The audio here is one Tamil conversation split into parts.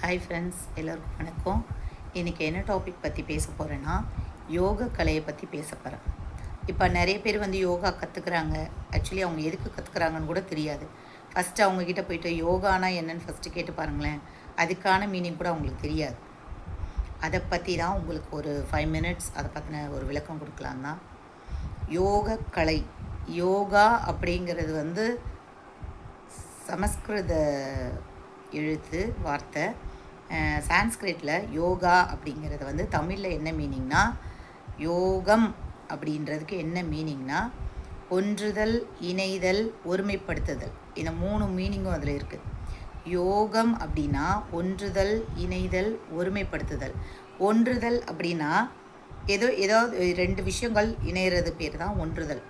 ஹாய் ஃப்ரெண்ட்ஸ், எல்லோருக்கும் வணக்கம். இன்றைக்கி என்ன டாபிக் பற்றி பேச போகிறேன்னா, யோக கலையை பற்றி பேச போகிறேன். இப்போ நிறைய பேர் யோகா கற்றுக்குறாங்க. ஆக்சுவலி அவங்க எதுக்கு கற்றுக்குறாங்கன்னு கூட தெரியாது. ஃபஸ்ட்டு அவங்கக்கிட்ட போயிட்டு யோகானா என்னன்னு ஃபஸ்ட்டு கேட்டு பாருங்களேன். அதுக்கான மீனிங் கூட அவங்களுக்கு தெரியாது. அதை பற்றி தான் உங்களுக்கு ஒரு 5 மினிட்ஸ் அதை பற்றின ஒரு விளக்கம் கொடுக்கலாம் தான். யோக கலை, யோகா அப்படிங்கிறது சமஸ்கிருத எழுத்து வார்த்தை. சான்ஸ்கிரிட்டில் யோகா அப்படிங்கிறது தமிழில் என்ன மீனிங்னா, யோகம் அப்படின்றதுக்கு என்ன மீனிங்னா, ஒன்றுதல், இணைதல், ஒருமைப்படுத்துதல். இந்த 3 மீனிங்கும் அதில் இருக்குது. யோகம் அப்படின்னா ஒன்றுதல், இணைதல், ஒருமைப்படுத்துதல். ஒன்றுதல் அப்படின்னா ஏதாவது 2 விஷயங்கள் இணையிறது பேர் தான் ஒன்றுதல்.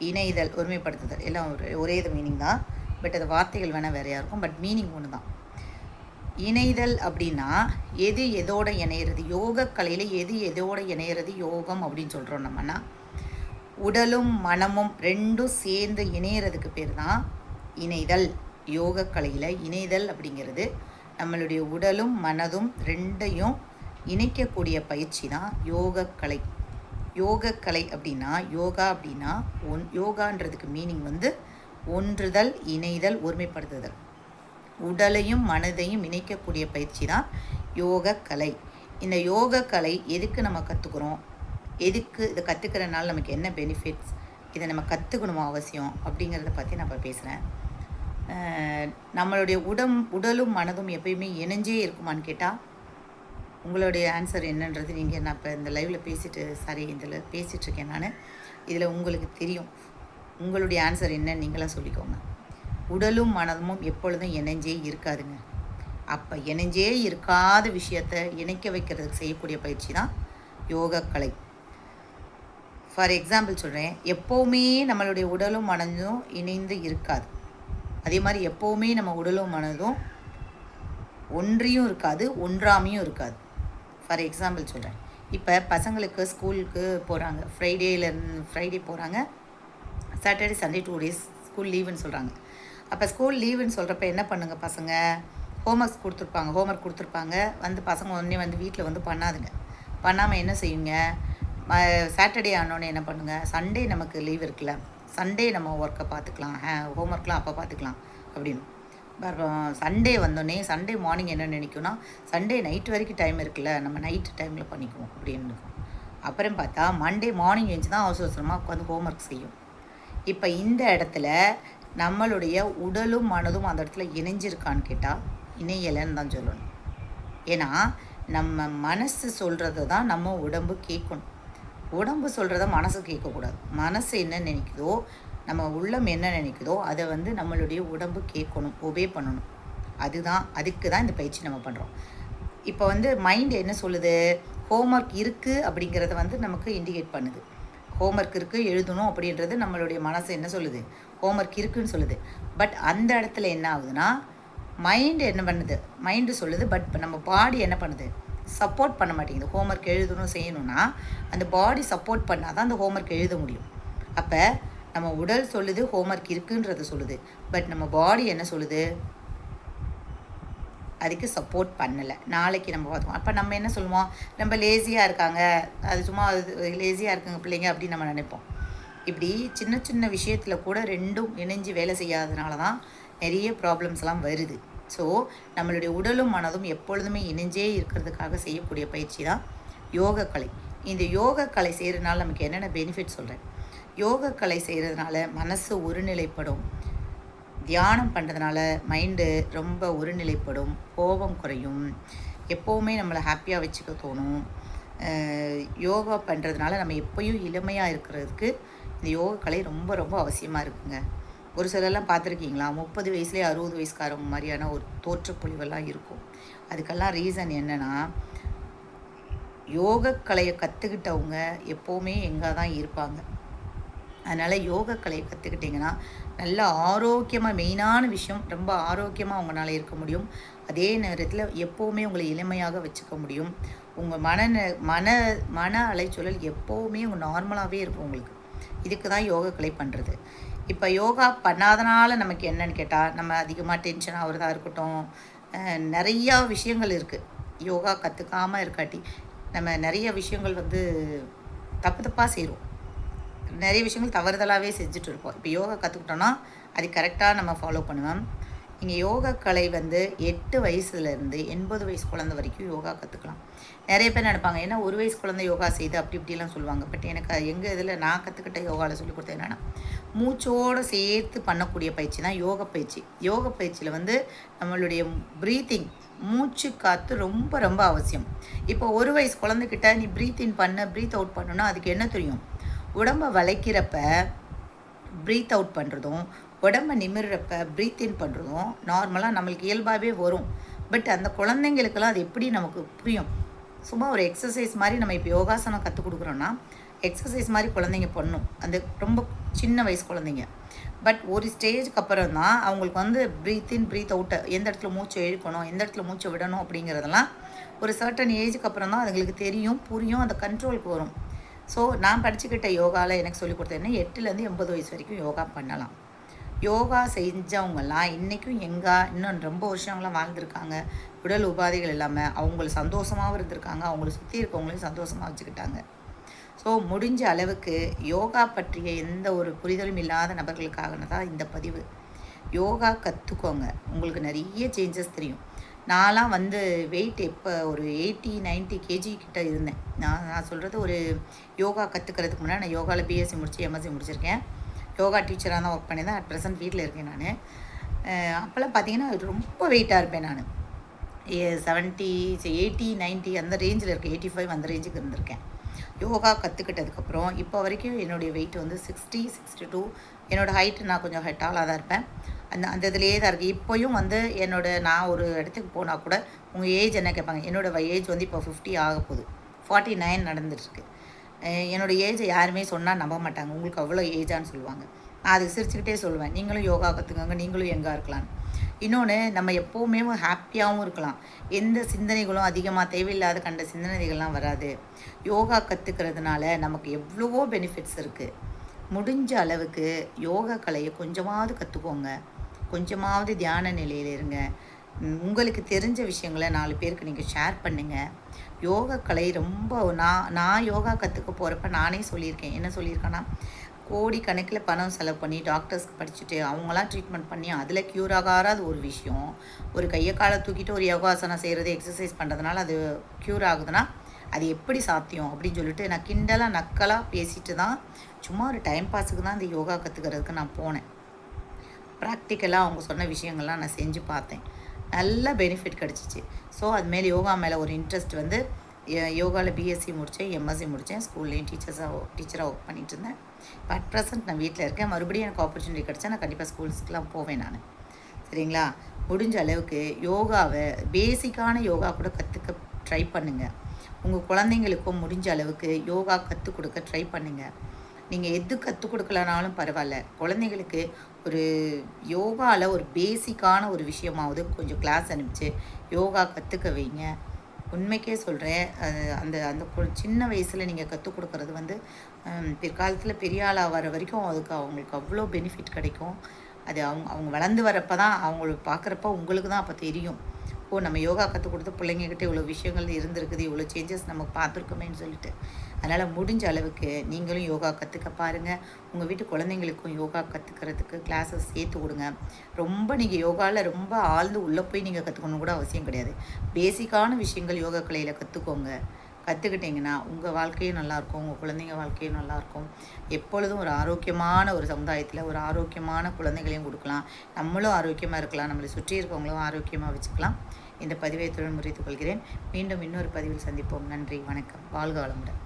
இணைதல், ஒருமைப்படுத்துதல் எல்லாம் ஒரே இது மீனிங் தான். பட் அது வார்த்தைகள் வேணால் வேறையாக இருக்கும். பட் மீனிங் ஒன்று தான். இணைதல் அப்படின்னா எது எதோட இணையிறது. யோக கலையில் எது எதோட இணையிறது யோகம் அப்படின்னு சொல்கிறோம். நம்மனா உடலும் மனமும் ரெண்டும் சேர்ந்து இணையிறதுக்கு பேர் தான் இணைதல். யோக கலையில் இணைதல் அப்படிங்கிறது நம்மளுடைய உடலும் மனதும் ரெண்டையும் இணைக்கக்கூடிய பயிற்சி தான் யோகக்கலை. யோகக்கலை அப்படின்னா யோகா அப்படின்னா யோகான்றதுக்கு மீனிங் ஒன்றுதல், இணைதல், ஒருமைப்படுத்துதல். உடலையும் மனதையும் இணைக்கக்கூடிய பயிற்சி தான் யோகக்கலை. இந்த யோகக்கலை எதுக்கு நம்ம கற்றுக்குறோம், எதுக்கு இதை கற்றுக்கிறனால நமக்கு என்ன பெனிஃபிட்ஸ், இதை நம்ம கற்றுக்கணுமா அவசியம் அப்படிங்கிறத பற்றி நான் இப்போ பேசுகிறேன். நம்மளுடைய உடலும் மனதும் எப்பயுமே இணைஞ்சே இருக்குமான்னு கேட்டால் உங்களுடைய ஆன்சர் என்னன்றது நான் இப்போ இந்த லைவில் இதில் பேசிகிட்ருக்கேன். நான் இதில் உங்களுக்கு தெரியும். உங்களுடைய ஆன்சர் என்னன்னு நீங்களாம் சொல்லிக்கோங்க. உடலும் மனதும் எப்பொழுதும் இணைஞ்சே இருக்காதுங்க. அப்போ இணைஞ்சே இருக்காத விஷயத்தை இணைக்க வைக்கிறதுக்கு செய்யக்கூடிய பயிற்சி தான் யோகக்கலை. ஃபார் எக்ஸாம்பிள் சொல்கிறேன், எப்போவுமே நம்மளுடைய உடலும் மனதும் இணைந்து இருக்காது. அதே மாதிரி எப்போவுமே நம்ம உடலும் மனதும் ஒன்றியும் இருக்காது, ஒன்றாமையும் இருக்காது. ஃபார் எக்ஸாம்பிள் சொல்கிறேன், இப்போ பசங்களுக்கு ஸ்கூலுக்கு போகிறாங்க. ஃப்ரைடே போகிறாங்க, சாட்டர்டே சண்டே 2 days ஸ்கூல் லீவுன்னு சொல்கிறாங்க. அப்போ ஸ்கூல் லீவுன்னு சொல்கிறப்ப என்ன பண்ணுங்கள், பசங்க ஹோம்ஒர்க் கொடுத்துருப்பாங்க. பசங்க உடனே வீட்டில் பண்ணாதுங்க. பண்ணாமல் என்ன செய்யுங்க, சாட்டர்டே ஆனோடனே என்ன பண்ணுங்கள், சண்டே நமக்கு லீவ் இருக்குல்ல, சண்டே நம்ம ஒர்க்கை பார்த்துக்கலாம், ஹோம்ஒர்க்லாம் அப்போ பார்த்துக்கலாம் அப்படின்னு. சண்டே வந்தோடனே சண்டே மார்னிங் என்ன நினைக்கும்னா, சண்டே நைட் வரைக்கும் டைம் இருக்குல்ல, நம்ம நைட்டு டைமில் பண்ணிக்குவோம் அப்படின்னு இருக்கும். அப்புறம் பார்த்தா மண்டே மார்னிங் எழுந்து தான் அவசரமாக உட்காந்து ஹோம்ஒர்க் செய்யும். இப்போ இந்த இடத்துல நம்மளுடைய உடலும் மனதும் அந்த இடத்துல இணைஞ்சிருக்கான்னு கேட்டால் இணையலைன்னு தான் சொல்லணும். ஏன்னா நம்ம மனசு சொல்கிறத தான் நம்ம உடம்பு கேட்கணும். உடம்பு சொல்கிறத மனசு கேட்கக்கூடாது. மனசு என்ன நினைக்குதோ, நம்ம உள்ளம் என்ன நினைக்குதோ அதை நம்மளுடைய உடம்பு கேட்கணும், ஒபே பண்ணணும். அதுக்கு தான் இந்த பயிற்சி நம்ம பண்ணுறோம். இப்போ மைண்ட் என்ன சொல்லுது, ஹோம்ஒர்க் இருக்குது அப்படிங்கிறத நமக்கு இண்டிகேட் பண்ணுது. ஹோம்ஒர்க் இருக்குது, எழுதணும் அப்படின்றது நம்மளுடைய மனசு என்ன சொல்லுது, ஹோம்ஒர்க் இருக்குதுன்னு சொல்லுது. பட் அந்த இடத்துல என்ன ஆகுதுன்னா, மைண்டு என்ன பண்ணுது, மைண்டு சொல்லுது, பட் நம்ம பாடி என்ன பண்ணுது, சப்போர்ட் பண்ண மாட்டேங்குது. ஹோம்ஒர்க் எழுதணும் செய்யணும்னா அந்த பாடி சப்போர்ட் பண்ணால் தான் அந்த ஹோம்ஒர்க் எழுத முடியும். அப்போ நம்ம உடல் சொல்லுது ஹோம்ஒர்க் இருக்குன்றது சொல்லுது, பட் நம்ம பாடி என்ன சொல்லுது, அதுக்கு சப்போர்ட் பண்ணலை. நாளைக்கு நம்ம பார்த்துக்கோம். அப்போ நம்ம என்ன சொல்லுவோம், நம்ம லேசியாக இருக்காங்க, அது சும்மா லேசியாக இருக்குங்க பிள்ளைங்க அப்படின்னு நம்ம நினைப்போம். இப்படி சின்ன சின்ன விஷயத்தில் கூட ரெண்டும் இணைஞ்சு வேலை செய்யாததுனால தான் நிறைய ப்ராப்ளம்ஸ்லாம் வருது. ஸோ நம்மளுடைய உடலும் மனதும் எப்பொழுதுமே இணைஞ்சே இருக்கிறதுக்காக செய்யக்கூடிய பயிற்சி தான் யோகக்கலை. இந்த யோகக்கலை செய்கிறதுனால நமக்கு என்னென்ன பெனிஃபிட் சொல்கிறேன். யோகக்கலை செய்கிறதுனால மனசு ஒருநிலைப்படும். தியானம் பண்ணுறதுனால மைண்டு ரொம்ப ஒருநிலைப்படும், கோபம் குறையும், எப்போவுமே நம்மளை ஹாப்பியாக வச்சுக்க தோணும். யோகா பண்ணுறதுனால நம்ம எப்போயும் இளமையாக இருக்கிறதுக்கு இந்த யோகக்கலை ரொம்ப ரொம்ப அவசியமாக இருக்குங்க. ஒரு சிலர்லாம் பார்த்துருக்கீங்களா, 30 வயசுலேயே 60 வயசுக்காரங்க மாதிரியான ஒரு தோற்றப்பொழிவெல்லாம் இருக்கும். அதுக்கெல்லாம் ரீசன் என்னென்னா, யோகக்கலையை கற்றுக்கிட்டவங்க எப்போவுமே எங்கே தான் இருப்பாங்க. அதனால் யோகக்கலையை கற்றுக்கிட்டிங்கன்னா நல்ல ஆரோக்கியமாக, மெயினான விஷயம், ரொம்ப ஆரோக்கியமாக உங்களால் இருக்க முடியும். அதே நேரத்தில் எப்போவுமே உங்களை இளமையாக வச்சுக்க முடியும். உங்கள் மன அலைச்சூழல் எப்போவுமே உங்கள் நார்மலாகவே இருக்கும் உங்களுக்கு. இதுக்கு தான் யோகக்கலை பண்ணுறது. இப்போ யோகா பண்ணாதனால நமக்கு என்னன்னு கேட்டால், நம்ம அதிகமாக டென்ஷன் ஆகிறதா இருக்கட்டும், நிறையா விஷயங்கள் இருக்குது. யோகா கற்றுக்காமல் இருக்காட்டி நம்ம நிறைய விஷயங்கள் வந்து தப்பு தப்பாக செய்கிறோம். நிறைய விஷயங்கள் தவறுதலாகவே செஞ்சுட்டு இருப்போம். இப்போ யோகா கற்றுக்கிட்டோன்னா அது கரெக்டாக நம்ம ஃபாலோ பண்ணுவோம். இங்கே யோகா கலை வந்து 8 வயசுலேருந்து 80 வயசு குழந்தை வரைக்கும் யோகா கற்றுக்கலாம். நிறைய பேர் நினைப்பாங்க, ஏன்னா 1 வயசு குழந்தை யோகா செய்து அப்படி இப்படிலாம் சொல்லுவாங்க. பட் எனக்கு எங்கள் இதில் நான் கற்றுக்கிட்ட யோகாவில் சொல்லிக் கொடுத்தது என்னென்னா, மூச்சோடு சேர்த்து பண்ணக்கூடிய பயிற்சி தான் யோக பயிற்சி. யோக பயிற்சியில் வந்து நம்மளுடைய ப்ரீத்திங், மூச்சு காற்று ரொம்ப ரொம்ப அவசியம். இப்போ 1 வயசு குழந்தைக்கிட்ட நீ ப்ரீத் இன் பண்ண ப்ரீத் அவுட் பண்ணணும்னா அதுக்கு என்ன தெரியும்? உடம்பை வளைக்கிறப்ப ப்ரீத் அவுட் பண்ணுறதும், உடம்பை நிமிர்றப்ப ப்ரீத் இன் பண்ணுறதும் நார்மலாக நம்மளுக்கு இயல்பாகவே வரும். பட் அந்த குழந்தைங்களுக்கெல்லாம் அது எப்படி நமக்கு புரியும்? சும்மா ஒரு எக்ஸசைஸ் மாதிரி நம்ம இப்போ யோகாசனம் கற்றுக் கொடுக்குறோன்னா எக்ஸசைஸ் மாதிரி குழந்தைங்க பண்ணும், அந்த ரொம்ப சின்ன வயசு குழந்தைங்க. பட் ஒரு ஸ்டேஜுக்கு அப்புறம் தான் அவங்களுக்கு வந்து ப்ரீத் இன் ப்ரீத் அவுட்டை எந்த இடத்துல மூச்சை இழுக்கணும், எந்த இடத்துல மூச்சை விடணும் அப்படிங்கிறதெல்லாம் ஒரு சர்டன் ஏஜுக்கு அப்புறம் தான் அதுங்களுக்கு தெரியும், புரியும், அந்த கண்ட்ரோலுக்கு வரும். ஸோ நான் படிச்சுக்கிட்ட யோகாவில் எனக்கு சொல்லிக் கொடுத்தது 8லேருந்து 80 வயசு வரைக்கும் யோகா பண்ணலாம். யோகா செஞ்சவங்கெல்லாம் இன்றைக்கும் இன்னும் ரொம்ப வருஷங்களாம் வாழ்ந்துருக்காங்க. உடல் உபாதைகள் இல்லாமல் அவங்கள சந்தோஷமாகவும் இருந்திருக்காங்க, அவங்கள சுற்றி இருக்கவங்களையும் சந்தோஷமாக வச்சுக்கிட்டாங்க. ஸோ முடிஞ்ச அளவுக்கு யோகா பற்றிய எந்த ஒரு புரிதலும் இல்லாத நபர்களுக்காக தான் இந்த பதிவு. யோகா கற்றுக்கோங்க, உங்களுக்கு நிறைய சேஞ்சஸ் தெரியும். நான்லாம் வந்து வெயிட் எப்போ ஒரு 80-90 கேஜி கிட்ட இருந்தேன். நான் சொல்கிறது ஒரு யோகா கற்றுக்கிறதுக்கு முன்னாடி நான் யோகாவில் பிஎஸ்சி முடித்து எம்எஸ்சி முடிச்சிருக்கேன். யோகா டீச்சராக தான் ஒர்க் பண்ணியிருந்தேன். அட் ப்ரெசன்ட் வீட்டில் இருக்கேன் நான். அப்போல்லாம் பார்த்தீங்கன்னா ரொம்ப வெயிட்டாக இருப்பேன் நான். 70, 80, 90 அந்த ரேஞ்சில் இருக்கேன். 85 அந்த ரேஞ்சுக்கு இருந்திருக்கேன். யோகா கற்றுக்கிட்டதுக்கப்புறம் இப்போ வரைக்கும் என்னுடைய வெயிட் வந்து 60, 62. என்னோடய ஹைட்டு நான் கொஞ்சம் டாலாக தான் இருப்பேன். அந்த இதுலேயே தான் இருக்குது. இப்போயும் வந்து நான் ஒரு இடத்துக்கு போனால் கூட உங்கள் ஏஜ் என்ன கேட்பாங்க. என்னோடய ஏஜ் வந்து இப்போ 50 ஆக போகுது. 49 நடந்துட்டுருக்கு. என்னோடய ஏஜை யாருமே சொன்னால் நம்ப மாட்டாங்க. உங்களுக்கு அவ்வளோ ஏஜான்னு சொல்லுவாங்க. நான் அதுக்கு சிரிச்சுக்கிட்டே சொல்லுவேன், நீங்களும் யோகா கற்றுக்கோங்க, நீங்களும் எங்கே இருக்கலான்னு. இன்னொன்று, நம்ம எப்போவுமே ஹாப்பியாகவும் இருக்கலாம். எந்த சிந்தனைகளும் அதிகமாக தேவையில்லாத கண்ட சிந்தனைகள்லாம் வராது. யோகா கற்றுக்கிறதுனால நமக்கு எவ்வளவோ பெனிஃபிட்ஸ் இருக்குது. முடிஞ்ச அளவுக்கு யோகா கலையை கொஞ்சமாவது கற்றுக்கோங்க, கொஞ்சமாவது தியான நிலையில் இருங்க. உங்களுக்கு தெரிஞ்ச விஷயங்களை 4 பேருக்கு நீங்கள் ஷேர் பண்ணுங்கள். யோகா கலை ரொம்ப நான் யோகா கற்றுக்க போகிறப்ப நானே சொல்லியிருக்கேன். என்ன சொல்லியிருக்கேன்னா, கோடி கணக்கில் பணம் செலவு பண்ணி டாக்டர்ஸ்க்கு படிச்சுட்டு அவங்களாம் ட்ரீட்மெண்ட் பண்ணி அதில் க்யூர் ஆகாத ஒரு விஷயம், ஒரு கையை காலை தூக்கிட்டு ஒரு யோகாசனம் செய்கிறது, எக்ஸசைஸ் பண்ணுறதுனால அது க்யூர் ஆகுதுன்னா அது எப்படி சாத்தியம் அப்படின்னு சொல்லிட்டு நான் கிண்டலாக நக்கலாக பேசிட்டு தான், சும்மா ஒரு டைம் பாஸுக்கு தான் இந்த யோகா கற்றுக்கிறதுக்கு நான் போனேன். ப்ராக்டிக்கலாக அவங்க சொன்ன விஷயங்கள்லாம் நான் செஞ்சு பார்த்தேன். நல்ல பெனிஃபிட் கிடச்சிச்சு. ஸோ அதுமாரி யோகா மேலே ஒரு இன்ட்ரெஸ்ட் வந்து யோகாவில் பிஎஸ்சி முடித்தேன், எம்எஸ்சி முடித்தேன். ஸ்கூல்லேயும் டீச்சராக ஒர்க் பண்ணிகிட்டு இருந்தேன். இப்போ அட் ப்ரெசன்ட் நான் வீட்டில் இருக்கேன். மறுபடியும் எனக்கு ஆப்பர்ச்சுனிட்டி கிடச்சா நான் கண்டிப்பாக ஸ்கூல்ஸ்க்கெலாம் போவேன் நான். சரிங்களா? முடிஞ்ச அளவுக்கு யோகாவை பேசிக்கான யோகா கூட கற்றுக்க ட்ரை பண்ணுங்கள். உங்கள் குழந்தைங்களுக்கும் முடிஞ்ச அளவுக்கு யோகா கற்றுக் கொடுக்க ட்ரை பண்ணுங்கள். நீங்கள் எது கற்றுக் கொடுக்கலனாலும் பரவாயில்ல, குழந்தைங்களுக்கு ஒரு யோகாவில் ஒரு பேசிக்கான ஒரு விஷயமாவது கொஞ்சம் கிளாஸ் அனுப்பிச்சு யோகா கற்றுக்க வைங்க. உண்மைக்கே சொல்கிறேன், அந்த அந்த சின்ன வயசில் நீங்கள் கற்றுக் கொடுக்குறது வந்து பிற்காலத்தில் பெரிய ஆளாக வர வரைக்கும் அதுக்கு அவங்களுக்கு அவ்வளோ பெனிஃபிட் கிடைக்கும். அது அவங்க வளர்ந்து வரப்போ தான் அவங்கள பார்க்குறப்ப உங்களுக்கு தான் அப்போ தெரியும், ஓ நம்ம யோகா கற்றுக் கொடுத்து பிள்ளைங்கக்கிட்ட இவ்வளோ விஷயங்கள் இருந்திருக்குது, இவ்வளோ சேஞ்சஸ் நம்ம பார்த்துருக்கோமேன்னு சொல்லிட்டு. அதனால் முடிஞ்ச அளவுக்கு நீங்களும் யோகா கற்றுக்க பாருங்கள். உங்கள் வீட்டு குழந்தைங்களுக்கும் யோகா கற்றுக்கிறதுக்கு கிளாஸஸ் சேர்த்து கொடுங்க. ரொம்ப நீங்கள் யோகாவில் ரொம்ப ஆழ்ந்து உள்ளே போய் நீங்கள் கற்றுக்கணும் கூட அவசியம் கிடையாது. பேசிக்கான விஷயங்கள் யோகா கலையில் கற்றுக்கோங்க. கற்றுக்கிட்டிங்கன்னா உங்கள் வாழ்க்கையும் நல்லாயிருக்கும், உங்கள் குழந்தைங்க வாழ்க்கையும் நல்லாயிருக்கும். எப்பொழுதும் ஒரு ஆரோக்கியமான ஒரு சமுதாயத்தில் ஒரு ஆரோக்கியமான குழந்தைகளையும் கொடுக்கலாம், நம்மளும் ஆரோக்கியமாக இருக்கலாம், நம்மளை சுற்றி இருக்கவங்களும் ஆரோக்கியமாக வச்சுக்கலாம். இந்த பதிவை இத்துடன் முறித்துக் கொள்கிறேன். மீண்டும் இன்னொரு பதிவில் சந்திப்போம். நன்றி, வணக்கம், வாழ்க வளமுடன்.